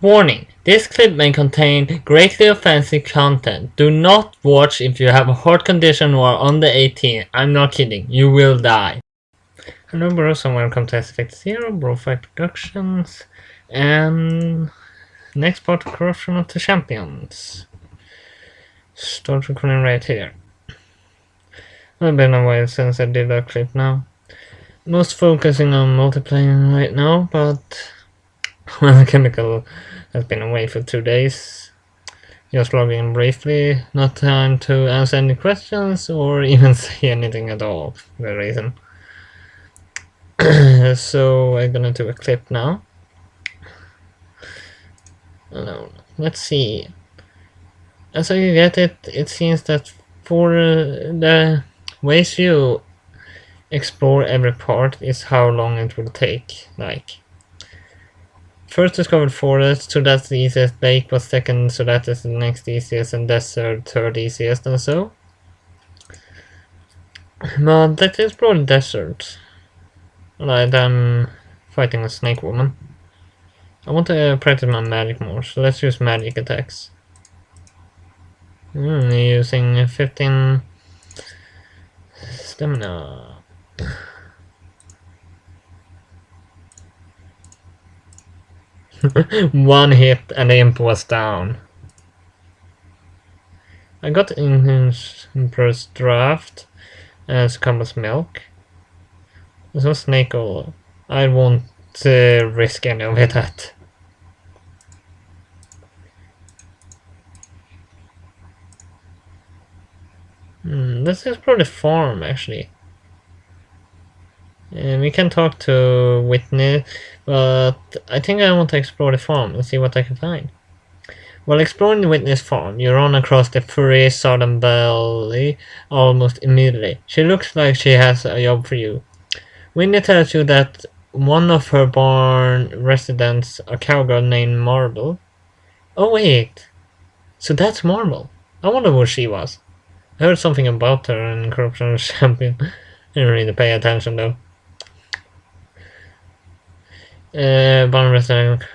Warning: this clip may contain greatly offensive content. Do not watch if you have a heart condition or are under 18. I'm not kidding, you will die. Hello bros and welcome to Effect Zero, BroFive Productions, and next part of Corruption of the Champions. Start recording right here. It's been a while since I did that clip now. Most focusing on multiplayer right now, but well, Chemical has been away for 2 days. Just logging in briefly, not time to answer any questions or even say anything at all for the reason. So I'm gonna do a clip now. Let's see. As I get it, it seems that for the ways you explore every part is how long it will take. Like, first discovered forest, so that's the easiest. Lake was second, so that is the next easiest, and desert third easiest, and so. But let's explore the desert. Alright, I'm fighting a snake woman. I want to practice my magic more, so let's use magic attacks. Using 15 stamina. One hit and the imp was down. I got Emperor's Draft as Campbell's Milk. So snake oil. I won't risk any of that. Let's explore the farm actually. We can talk to Whitney, but I think I want to explore the farm and see what I can find. While exploring the Whitney's farm, you run across the furry southern belly almost immediately. She looks like she has a job for you. Whitney tells you that one of her barn residents, a cowgirl named Marble. Oh wait, so that's Marble. I wonder where she was. I heard something about her in Corruption Champion. I didn't really pay attention though. Barn resident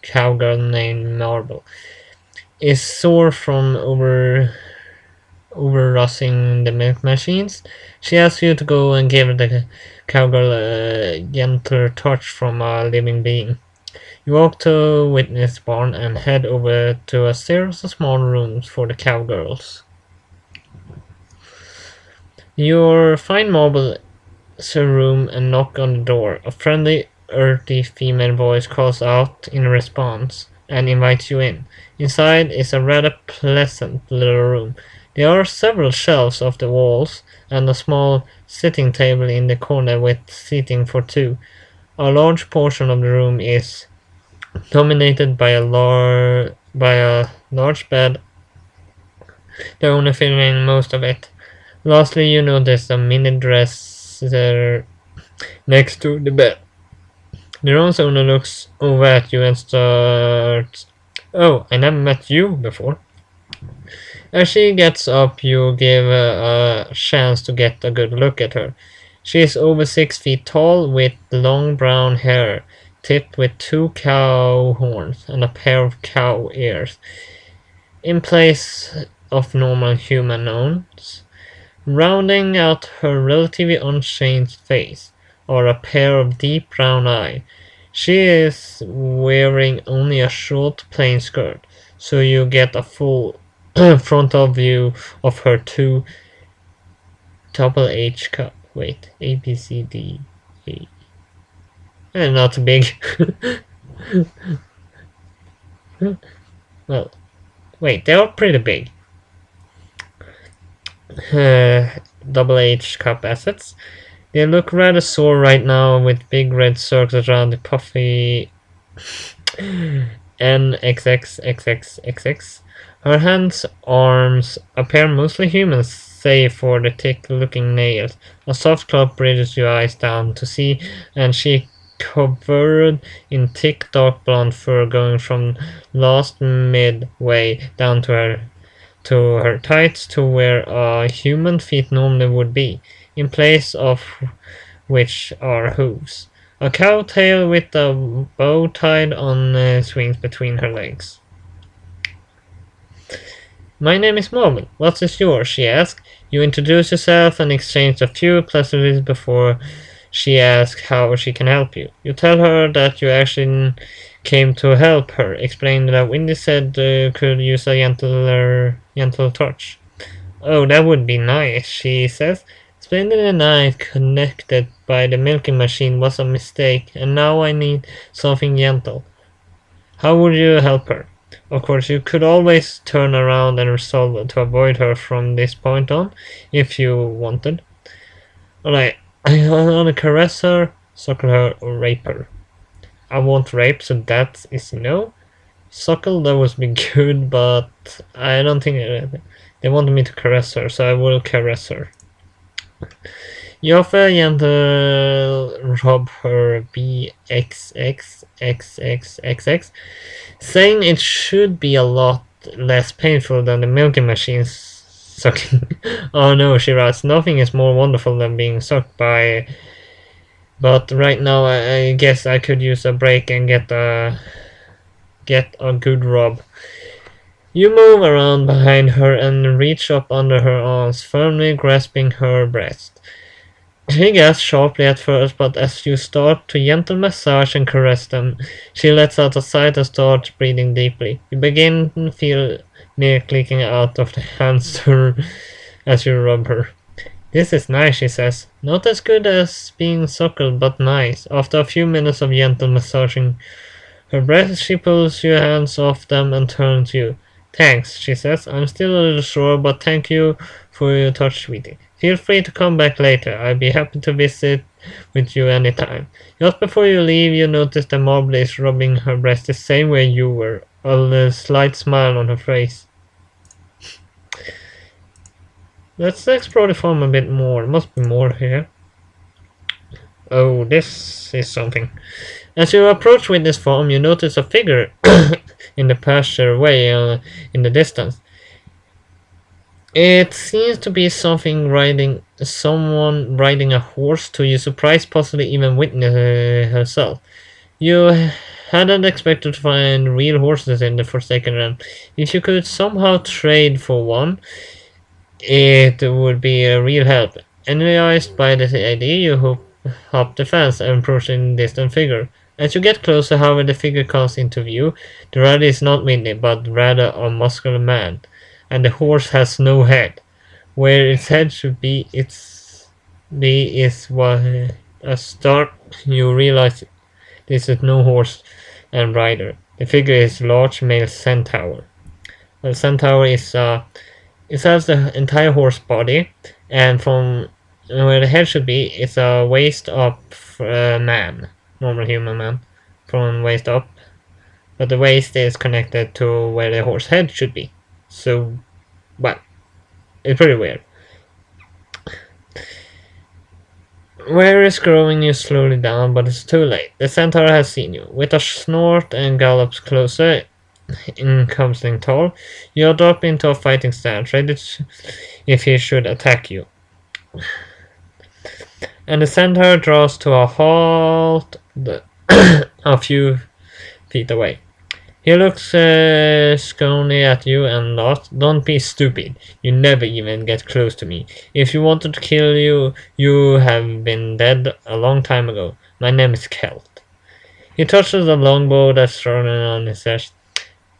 cowgirl named Marble is sore from overrushing the milk machines. She asks you to go and give the cowgirl a gentler touch from a living being. You walk to Witness Barn and head over to a series of small rooms for the cowgirls. You find Marble's room and knock on the door. A friendly, earthy female voice calls out in response and invites you in. Inside is a rather pleasant little room. There are several shelves off the walls and a small sitting table in the corner with seating for two. A large portion of the room is dominated by a large bed, the owner filling most of it. Lastly, you notice a mini dresser next to the bed. The room's owner looks over at you and starts, "Oh, I never met you before." As she gets up, you give a chance to get a good look at her. She is over 6 feet tall with long brown hair, tipped with 2 cow horns and a pair of cow ears, in place of normal human horns. Rounding out her relatively unchanged face are a pair of deep brown eyes. She is wearing only a short plain skirt, so you get a full frontal view of her 2 double H cup. Wait, A, B, C, D, E. Not big. Well, wait, they are pretty big. Double H cup assets. They look rather sore right now with big red circles around the puffy NXXXXXX. Her hands, arms appear mostly human save for the thick-looking nails. A soft cloth bridges your eyes down to see, and she covered in thick dark blonde fur going from last midway down to her tights to where human feet normally would be, in place of which are hooves. A cow tail with a bow tied on swings between her legs. My name is Marvel. What is yours? She asked. You introduce yourself and exchange a few pleasantries before she asks how she can help you. You tell her that you actually came to help her, explain that Windy said could use a gentle touch. Oh, that would be nice, she says. Spending the night connected by the milking machine was a mistake, and now I need something gentle. How would you help her? Of course, you could always turn around and resolve to avoid her from this point on, if you wanted. Alright, I want to caress her, suckle her, or rape her. I won't rape, so that is no. Suckle, that would be good, but I don't think they wanted me to caress her, so I will caress her. You offer gentle rub her BXXXXXX, saying it should be a lot less painful than the milking machine sucking. Oh no, she writes, nothing is more wonderful than being sucked by. But right now I guess I could use a break and get a good rub. You move around behind her and reach up under her arms, firmly grasping her breast. She gasps sharply at first, but as you start to gentle massage and caress them, she lets out a sigh and starts breathing deeply. You begin to feel milk leaking out of the hamster as you rub her. This is nice, she says. Not as good as being suckled, but nice. After a few minutes of gentle massaging her breast, she pulls your hands off them and turns to you. Thanks, she says. I'm still a little sore, but thank you for your touch, sweetie. Feel free to come back later. I'd be happy to visit with you anytime. Just before you leave, you notice that Marble is rubbing her breast the same way you were, a slight smile on her face. Let's explore the farm a bit more. There must be more here. Oh, this is something. As you approach Witness Farm, you notice a figure in the pasture way in the distance. It seems to be someone riding a horse to your surprise, possibly even Witness herself. You hadn't expected to find real horses in the Forsaken Realm. If you could somehow trade for one, it would be a real help. Energized by the idea, you hop the fence and approach the distant figure. As you get closer, however, the figure comes into view. The rider is not Winnie, but rather a muscular man, and the horse has no head. Where its head should be, is what a start. You realize this is no horse and rider. The figure is a large male centaur. The centaur is it has the entire horse body, and from where the head should be, it's a waist up man, normal human man, from waist up. But the waist is connected to where the horse head should be. So, well, it's pretty weird. Where is growing you slowly down, but it's too late. The centaur has seen you. With a snort and gallops closer, incoming tall, you drop into a fighting stance, ready if he should attack you. And the centaur draws to a halt a few feet away. He looks scornfully at you and laughs. Don't be stupid. You never even get close to me. If you wanted to kill you, you have been dead a long time ago. My name is Kelt. He touches the longbow that's thrown on his chest.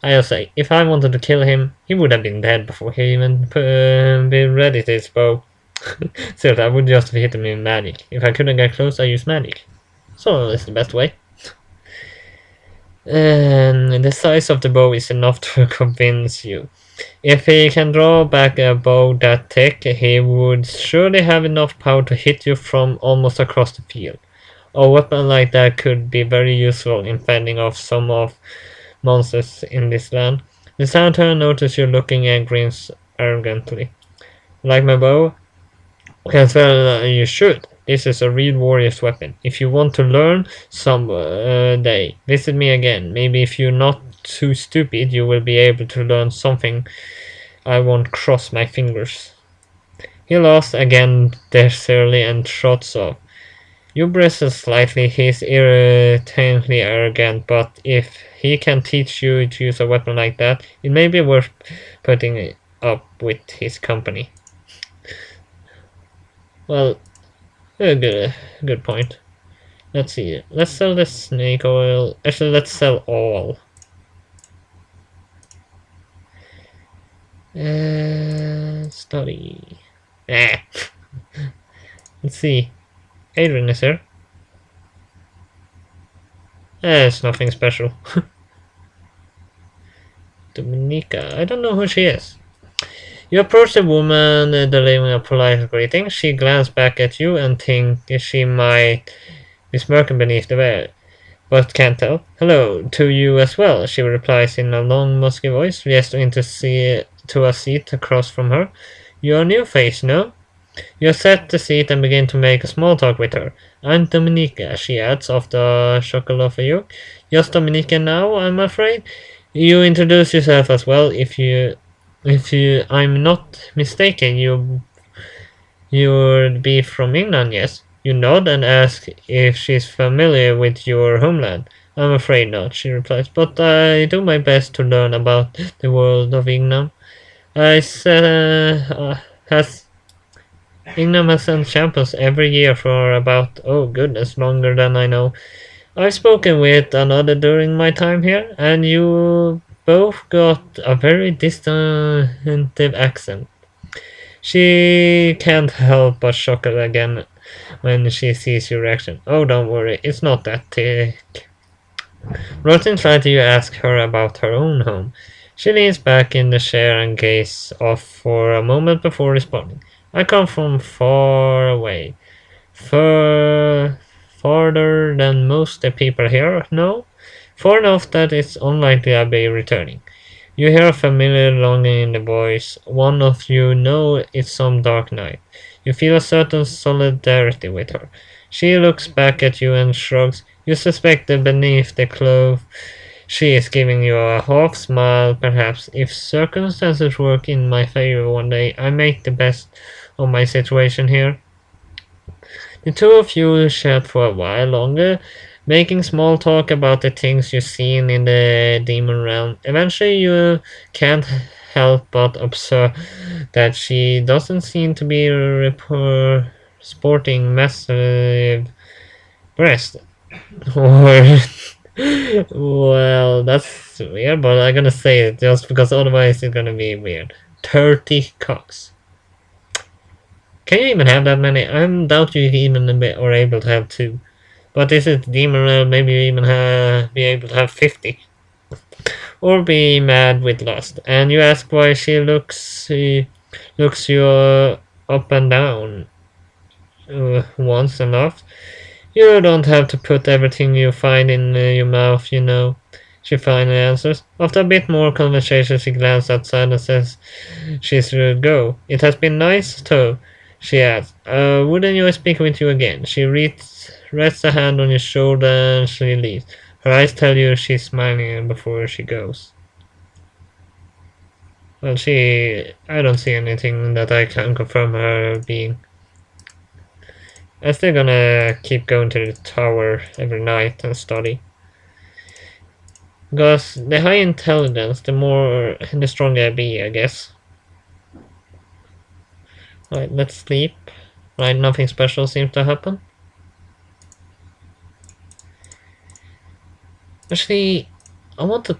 I'll say, if I wanted to kill him, he would have been dead before he even been ready to his bow. So I would just hit him with magic. If I couldn't get close, I use magic. So that's the best way. And the size of the bow is enough to convince you. If he can draw back a bow that thick, he would surely have enough power to hit you from almost across the field. A weapon like that could be very useful in fending off some of monsters in this land. The centaur notices you looking and grins arrogantly. Like my bow? As well you should. This is a real warrior's weapon. If you want to learn some day, visit me again. Maybe if you're not too stupid, you will be able to learn something. I won't cross my fingers. He laughs again desertly and trots off. You bristle slightly. He's irritatingly arrogant, but if he can teach you to use a weapon like that, it may be worth putting up with his company. Well, a good point. Let's see. Let's sell the snake oil. Actually, let's sell all. Study. Ah. Let's see. Adrian is here. It's nothing special. Dominica. I don't know who she is. You approach the woman, delivering a polite greeting. She glances back at you and thinks she might be smirking beneath the veil, but can't tell. Hello, to you as well, she replies in a long, musky voice, gesturing to a seat across from her. You're a new face, no? You set the seat and begin to make a small talk with her. I'm Dominica, she adds, after a chuckle of you. Just Dominica now, I'm afraid. You introduce yourself as well. If you, I'm not mistaken, you'd be from England, yes? You nod and ask if she's familiar with your homeland. I'm afraid not, she replies, but I do my best to learn about the world of England. I said, has England has sent champions every year for about, oh goodness, longer than I know. I've spoken with another during my time here, and you both got a very distinctive accent. She can't help but chuckle again when she sees your reaction. Oh, don't worry, it's not that thick. Rotin tried to ask her about her own home. She leans back in the chair and gazes off for a moment before responding. I come from far away. Farther than most the people here know. Far enough that it's unlikely I'll be returning. You hear a familiar longing in the voice. One of you know it's some dark night. You feel a certain solidarity with her. She looks back at you and shrugs. You suspect that beneath the cloth she is giving you a half smile. Perhaps if circumstances work in my favor one day, I make the best of my situation here. The two of you chat for a while longer, making small talk about the things you've seen in the demon realm. Eventually, you can't help but observe that she doesn't seem to be sporting massive breasts. Or, well, that's weird, but I'm gonna say it just because otherwise it's gonna be weird. 30 cocks. Can you even have that many? I doubt you even are able to have two. But is it demon maybe you even be able to have 50? Or be mad with lust. And you ask why she looks you up and down once enough. You don't have to put everything you find in your mouth, you know. She finally answers. After a bit more conversation, she glances outside and says she should go. It has been nice, too, she adds. Would enjoy speaking with you again. She rests a hand on your shoulder and she leaves. Her eyes tell you she's smiling before she goes. Well, I don't see anything that I can confirm her being. I'm still gonna keep going to the tower every night and study. Because the higher intelligence, the stronger I be, I guess. Right, let's sleep. Right, nothing special seems to happen. Actually, I want to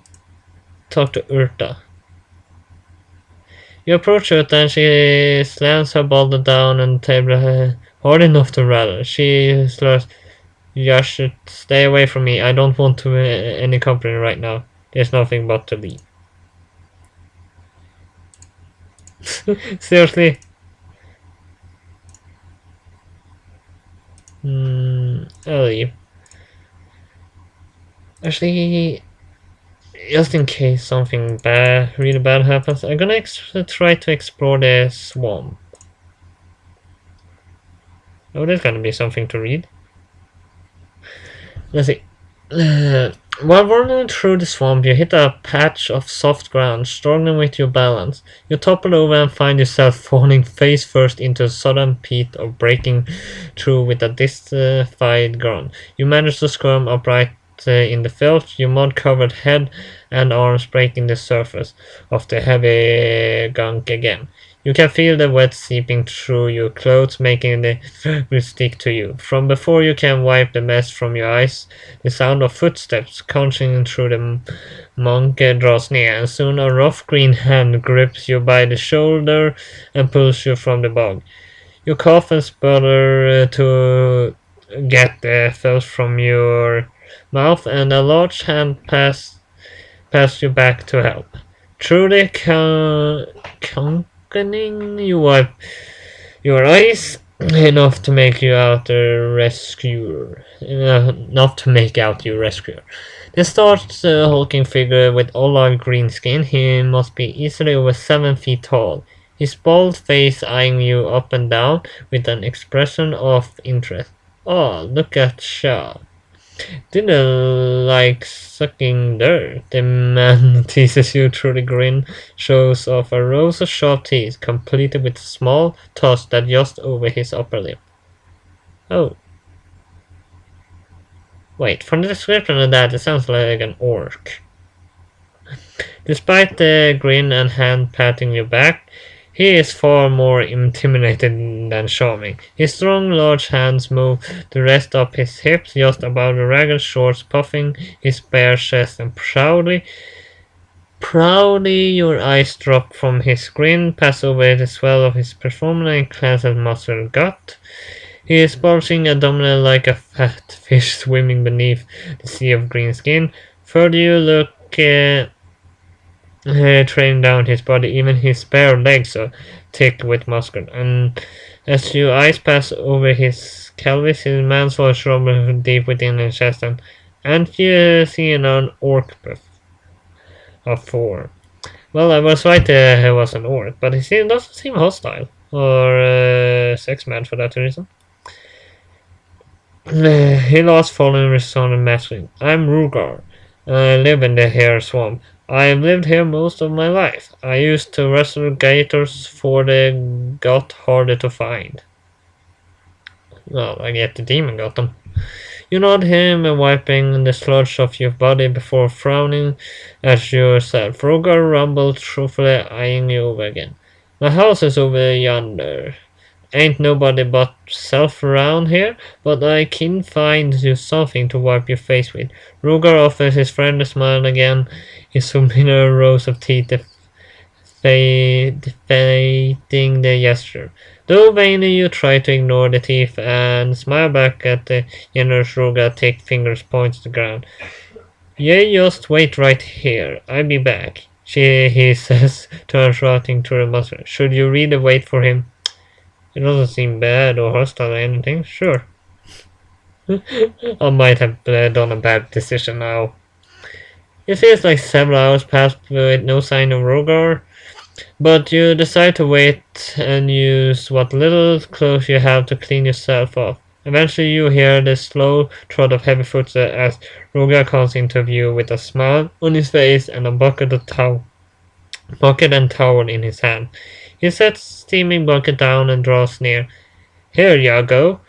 talk to Urta. You approach Urta and she slams her bottle down on the table hard enough to rattle. She slurs, "You should stay away from me. I don't want to any company right now. There's nothing but to leave." Seriously? I'll leave. Actually, just in case something really bad happens, I'm gonna try to explore the swamp. Oh, there's gonna be something to read. Let's see. While running through the swamp, you hit a patch of soft ground, struggling with your balance. You topple over and find yourself falling face first into a sudden pit or breaking through with a disfied groan. You manage to squirm upright in the filth, your mud-covered head and arms breaking the surface of the heavy gunk again. You can feel the wet seeping through your clothes, making the fabric stick to you. From before you can wipe the mess from your eyes, the sound of footsteps crunching through the monk draws near, and soon a rough green hand grips you by the shoulder and pulls you from the bog. You cough and sputter to get the filth from your mouth, and a large hand passes you back to help. Truly conquering, you wipe your eyes enough to make you out the rescuer. Enough to make out your rescuer. This starts a hulking figure with olive green skin. He must be easily over 7 feet tall. His bald face eyeing you up and down with an expression of interest. Oh, look at Shah. Didn't like sucking dirt. The man teases you through the grin, shows off a rows of sharp teeth, completed with a small tusk that just over his upper lip. Oh, wait, from the description of that, it sounds like an orc. Despite the grin and hand patting your back, he is far more intimidating than charming. His strong, large hands move the rest up his hips, just above the ragged shorts, puffing his bare chest, and proudly your eyes drop from his grin, pass over the swell of his performance, and glance at muscle gut. He is bulging abdominal like a fat fish swimming beneath the sea of green skin. Further you look, trailing down his body, even his bare legs are thick with muscle. And as your eyes pass over his pelvis, his man's voice rumbles deep within his chest, and you see an orc buff of 4. Well, I was right, he was an orc, but doesn't seem hostile or sex mad for that reason. He lost following resounding messaging. I'm Rugar. I live in the Hare Swamp. I've lived here most of my life. I used to wrestle gators before they got harder to find. Well, I guess the demon got them. You nod him, wiping the sludge off your body before frowning at yourself. Rugar rumbled, truthfully eyeing you over again. My house is over yonder. Ain't nobody but self around here, but I can find you something to wipe your face with. Rugar offers his friend a smile again, his souvenir rows of teeth defeating the gesture. Though vainly you try to ignore the teeth and smile back at the generous Rugar, thick fingers points to the ground. Yeah, just wait right here. I'll be back. He says, turns routing to the muscle. Should you really wait for him? It doesn't seem bad or hostile or anything. Sure. I might have done a bad decision now. It feels like several hours passed with no sign of Rogar, but you decide to wait and use what little clothes you have to clean yourself off. Eventually you hear the slow trot of heavy footsteps as Rogar comes into view with a smile on his face and a bucket and towel in his hand. He sets steaming bucket down and draws near. Here you go,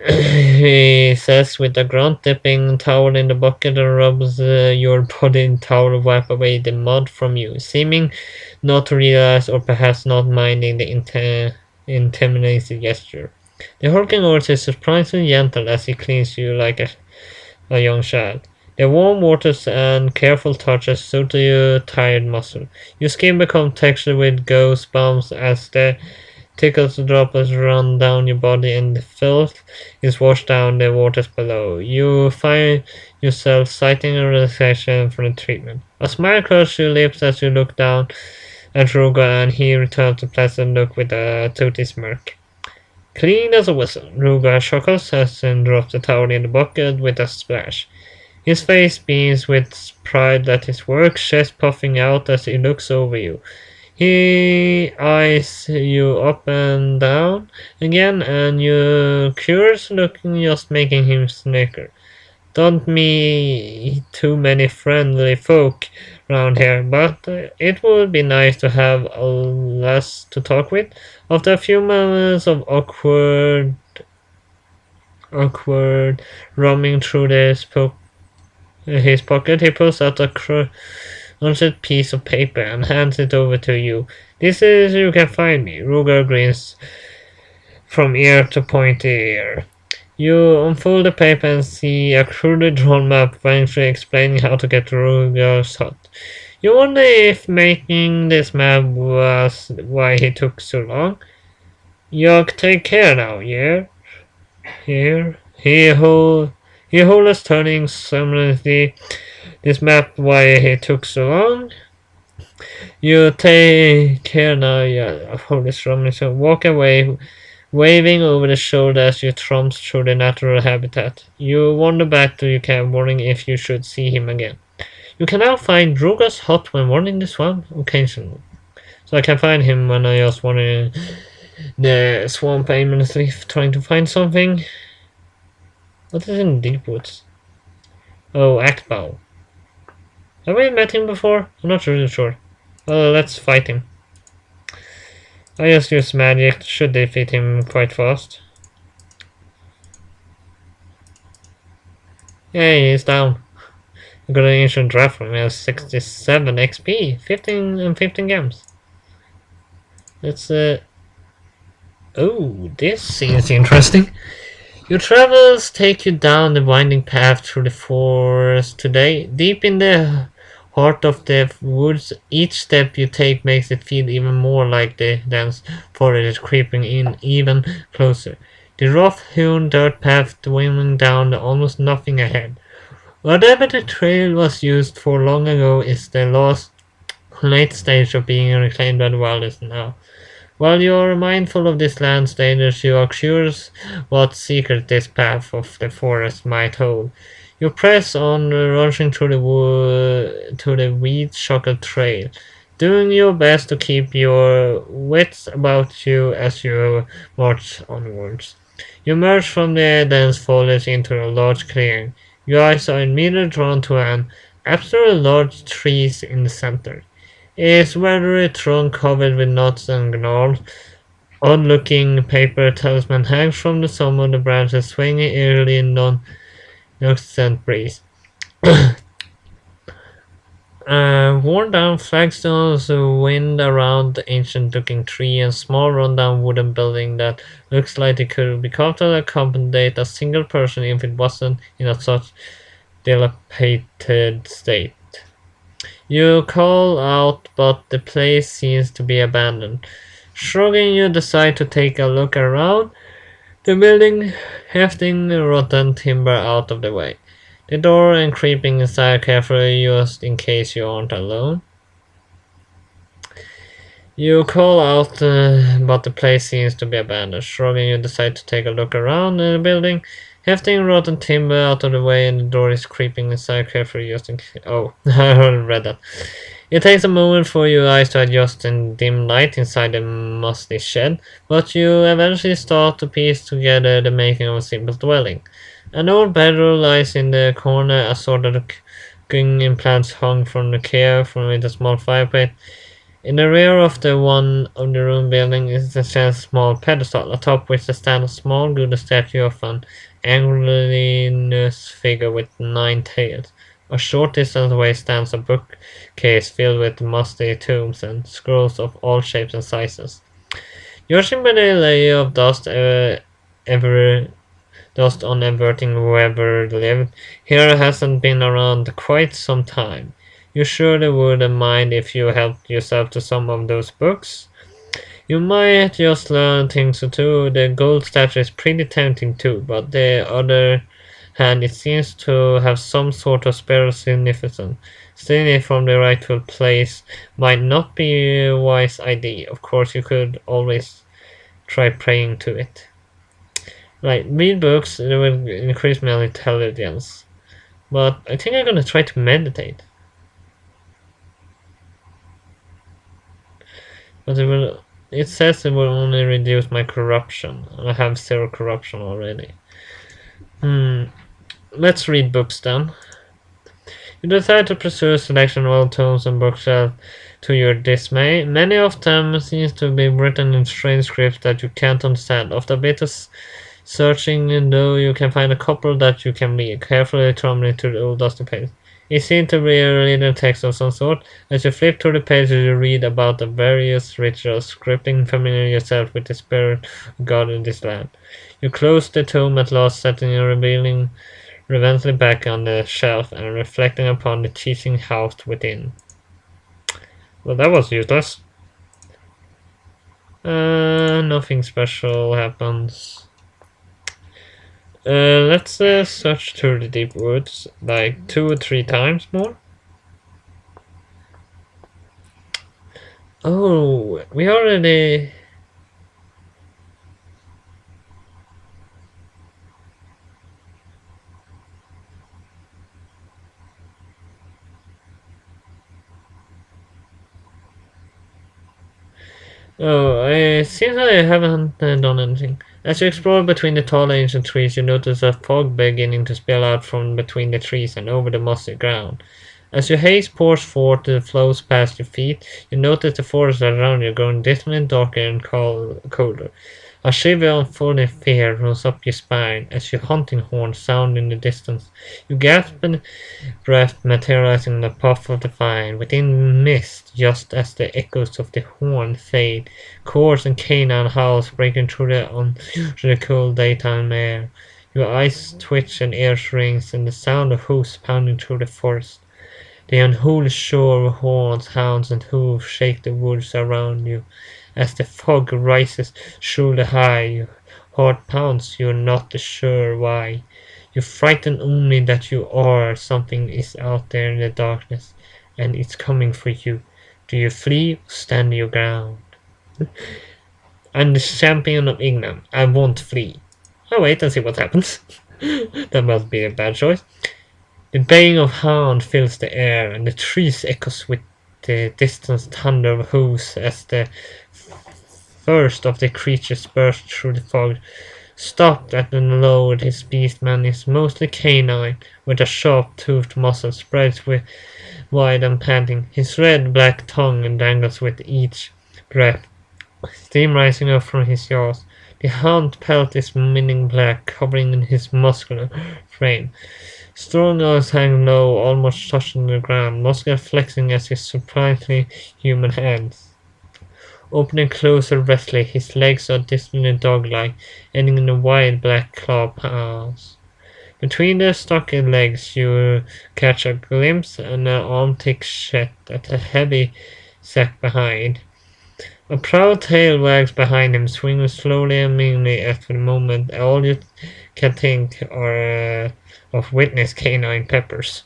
he says with a grunt, dipping towel in the bucket and rubs your body in towel, wipe away the mud from you, seeming not to realize or perhaps not minding the intimidating gesture. The hulking horse is surprisingly gentle as he cleans you like a young child. The warm waters and careful touches suit your tired muscle. Your skin becomes textured with ghost bumps as the tickles droplets run down your body and the filth is washed down the waters below. You find yourself sighting a relaxation from the treatment. A smile curls your lips as you look down at Ruga, and he returns the pleasant look with a toothy smirk. Clean as a whistle, Ruga chuckles as and drops the towel in the bucket with a splash. His face beams with pride at his work, chest puffing out as he looks over you. He eyes you up and down again, and your curious looking just making him snicker. Don't meet too many friendly folk around here, but it would be nice to have a less to talk with. After a few moments of awkward roaming through his pocket, he pulls out a crunched piece of paper and hands it over to you. This is you can find me. Ruger grins from ear to pointy ear. You unfold the paper and see a crudely drawn map eventually explaining how to get to Ruger's hut. You wonder if making this map was why he took so long. You take care now, yeah? Here. He holds turning summonedly this map why he took so long. You take care now, yeah. Holy strumming so walk away waving over the shoulder as you tromp through the natural habitat. You wander back to your camp, wondering if you should see him again. You can now find Druga's hut when wandering the swamp occasionally. So I can find him when I just wander in the swamp aimlessly trying to find something. What is in deep woods? Oh, Akbao. Have we met him before? I'm not really sure. Well, let's fight him. I just use magic, should defeat him quite fast. Hey, he's down. I got an ancient draft from him, he has 67 XP, 15 and 15 games. Let's oh, this seems interesting. Your travels take you down the winding path through the forest today. Deep in the heart of the woods, each step you take makes it feel even more like the dense forest is creeping in even closer. The rough-hewn dirt path dwindling down to almost nothing ahead. Whatever the trail was used for long ago is the last late stage of being reclaimed by the wilderness now. While you are mindful of this land's dangers, you are curious what secret this path of the forest might hold. You press on, rushing through to the weed-choked trail, doing your best to keep your wits about you as you march onwards. You emerge from the dense foliage into a large clearing. Your eyes are immediately drawn to an absolutely large tree in the center. Its weathery trunk covered with knots and gnarls. Odd-looking paper talisman hangs from the some of the branches, swinging eerily in non-existent breeze. Worn-down flagstones wind around the ancient-looking tree and small run-down wooden building that looks like it could be carved to accommodate a single person if it wasn't in a such dilapidated state. You call out, but the place seems to be abandoned. Shrugging, you decide to take a look around the building, hefting rotten timber out of the way. The door and creeping inside carefully just in case you aren't alone. You call out, but the place seems to be abandoned. Shrugging, you decide to take a look around the building, hefting rotten timber out of the way, and the door is creeping inside carefully just in case. Oh, I already read that. It takes a moment for your eyes to adjust in dim light inside the musty shed, but you eventually start to piece together the making of a simple dwelling. An old bedroom lies in the corner, assorted cooking implants hung from the care from with a small fireplace. In the rear of the one of the room building is a small pedestal, atop which stands a small golden statue of an angulous figure with 9 tails. A short distance away stands a bookcase filled with musty tomes and scrolls of all shapes and sizes. Judging by the layer of dust on everything whoever lived here hasn't been around quite some time. You surely wouldn't mind if you helped yourself to some of those books. You might just learn things too. The gold statue is pretty tempting too, but the other hand it seems to have some sort of spiritual significance. Stealing it from the rightful place might not be a wise idea. Of course, you could always try praying to it. Like, read books, it will increase my intelligence. But I think I'm gonna try to meditate. But it says it will only reduce my corruption. I have 0 corruption already. Hmm. let's read books then. You decide to pursue a selection of old tomes and bookshelves to your dismay. Many of them seem to be written in strange scripts that you can't understand. After a bit of searching, though, you can find a couple that you can read, carefully thumbing through the old dusty pages. It seems to be a reading text of some sort. As you flip through the pages, you read about the various rituals, scripting familiar yourself with the spirit of God in this land. You close the tome at last, setting and revealing reverently back on the shelf and reflecting upon the teaching housed within. Well, that was useless. Nothing special happens. Let's search through the deep woods like 2 or 3 times more. Oh, we already. Oh, it seems like I haven't done anything. As you explore between the tall ancient trees, you notice a fog beginning to spill out from between the trees and over the mossy ground. As your haze pours forth and flows past your feet, you notice the forest around you growing distant, darker, and colder. A shiver of full fear runs up your spine as your hunting horns sound in the distance. You gasp in breath, materializing in a puff of the fire. Within mist, just as the echoes of the horn fade, coarse and canine howls breaking through the unusually cool daytime air. Your eyes twitch and ears rings, and the sound of hoofs pounding through the forest. The unholy shore of horns, hounds, and hooves shake the woods around you. As the fog rises shoulder high, your heart pounds, you're not sure why. You're frightened only that you are. Something is out there in the darkness, and it's coming for you. Do you flee or stand your ground? I'm the champion of England. I won't flee. I'll wait and see what happens. That must be a bad choice. The baying of hound fills the air, and the trees echoes with the distant thunder of hooves as the first of the creatures burst through the fog. Stopped at the load, his beastman is mostly canine, with a sharp-toothed muzzle spread wide and panting. His red-black tongue dangles with each breath, steam rising up from his jaws. The hound pelt is minning black, covering his muscular frame. Strong eyes hang low, almost touching the ground, muscular flexing as his surprisingly human hands. Opening closer restlessly, his legs are distantly dog-like, ending in a wide black claw paws. Between their stocky legs you catch a glimpse and an arm-thick shed at a heavy sack behind. A proud tail wags behind him, swinging slowly and meanly at the moment. All you can think are of witness canine peppers.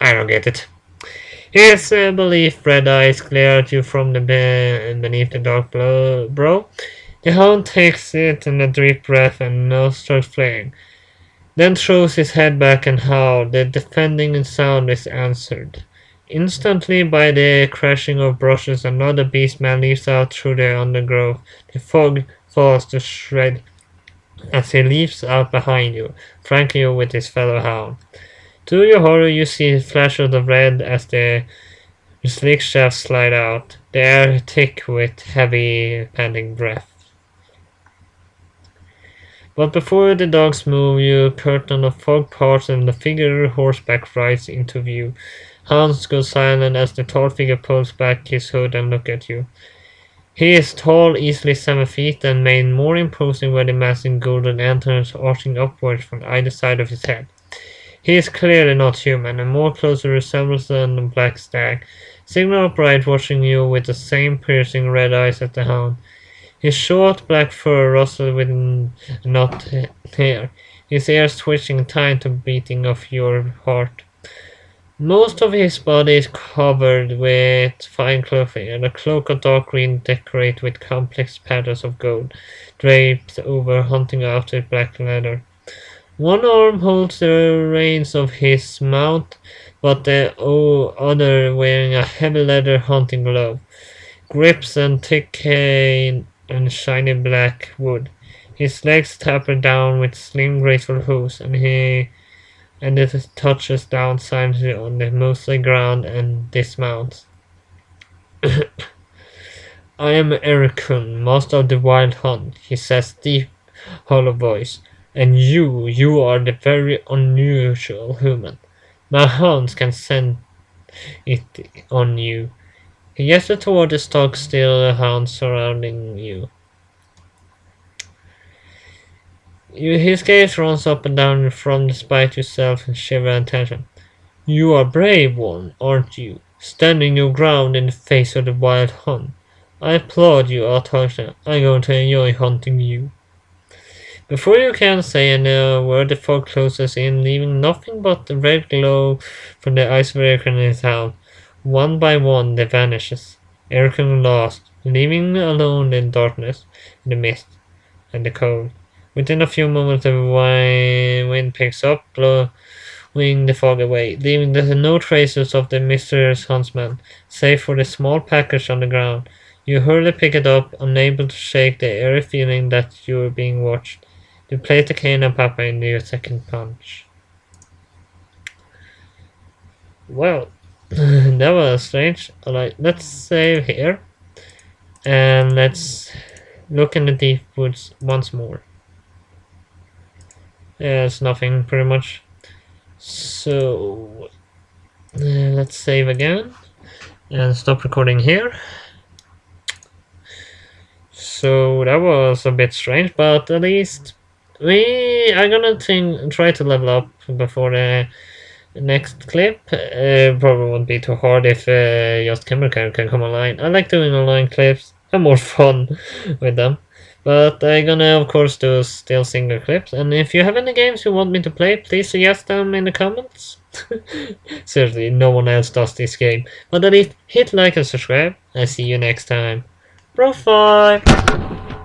I don't get it. His belief red eyes glare at you from the beneath the dark brow. The hound takes it in a deep breath and nostrils flaring, then throws his head back and howls. The defending sound is answered. Instantly by the crashing of brushes, another beastman leaps out through the undergrowth. The fog falls to shreds as he leaps out behind you, flanking you with his fellow hound. To your horror, you see flashes of red as the slick shafts slide out, the air thick with heavy, panting breath. But before the dogs move, your curtain of fog parts and the figure horseback rides into view. Hans goes silent as the tall figure pulls back his hood and looks at you. He is tall, easily 7 feet, and made more imposing by the massive golden antlers arching upwards from either side of his head. He is clearly not human, and more closely resembles a black stag, sitting upright watching you with the same piercing red eyes as the hound. His short black fur rustled with knot hair, his ears twitching time to beating of your heart. Most of his body is covered with fine clothing, and a cloak of dark green decorated with complex patterns of gold, draped over hunting outfit black leather. One arm holds the reins of his mount, but the other wearing a heavy leather hunting glove. Grips and thick cane and shiny black wood. His legs taper down with slim, graceful hooves, and it touches down silently on the mossy ground and dismounts. I am Ericun, master of the wild hunt, he says, deep, hollow voice. And you are the very unusual human. My hounds can scent it on you. He gestured toward the stock-still hounds surrounding you. His gaze runs up and down from despite yourself in shiver and tension. You are a brave one, aren't you? Standing your ground in the face of the wild hunt. I applaud you, Arthur. I'm going to enjoy hunting you. Before you can say any word, the fog closes in, leaving nothing but the red glow from the eyes of Eric and his hound. One by one, they vanishes. Eric lost, leaving alone in darkness, in the mist, and the cold. Within a few moments, the wind picks up, blowing the fog away, leaving no traces of the mysterious huntsman, save for the small package on the ground. You hurriedly pick it up, unable to shake the eerie feeling that you are being watched. You place the cane and papa into your second punch. Well, that was strange. Alright, let's save here. And let's look in the deep woods once more. It's nothing, pretty much. So, let's save again. And stop recording here. So, that was a bit strange, but at least we are gonna try to level up before the next clip. Probably won't be too hard if just camera can come online. I like doing online clips. I'm more fun with them. But I'm gonna of course do still single clips. And if you have any games you want me to play, please suggest them in the comments. Seriously, no one else does this game. But at least hit like and subscribe. I see you next time. BroFive!